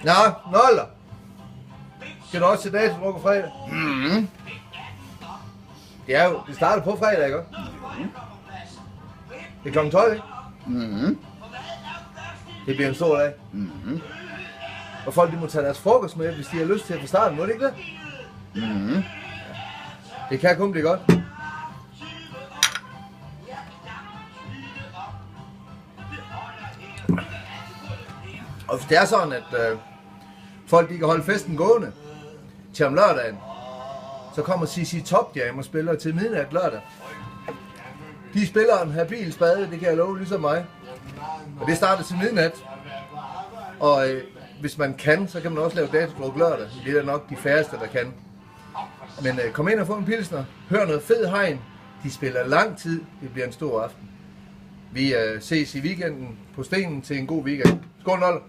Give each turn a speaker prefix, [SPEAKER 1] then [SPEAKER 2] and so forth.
[SPEAKER 1] Nå, Noller. Skal du også til datodruk på fredag?
[SPEAKER 2] Mhm.
[SPEAKER 1] Det starter på fredag, ikke? Det er kl. 12, ikke?
[SPEAKER 2] Mhm.
[SPEAKER 1] Det bliver en stor dag.
[SPEAKER 2] Mhm.
[SPEAKER 1] Og folk de må tage deres frokost med, hvis de har lyst til at få starten. Må det ikke det?
[SPEAKER 2] Mhm.
[SPEAKER 1] Det kan kun blive godt. Og hvis det er sådan, at folk de kan holde festen gående til om lørdagen, så kommer CC Top Jam og spiller til midnat lørdag. De spiller en habil spade, det kan jeg love, ligesom mig. Og det starter til midnat. Og hvis man kan, så kan man også lave datodruk lørdag. Det er der nok de færreste, der kan. Men kom ind og få en pilsner. Hør noget fed hegn. De spiller lang tid. Det bliver en stor aften. Vi ses i weekenden på Stenen til en god weekend. Skål, Nolle!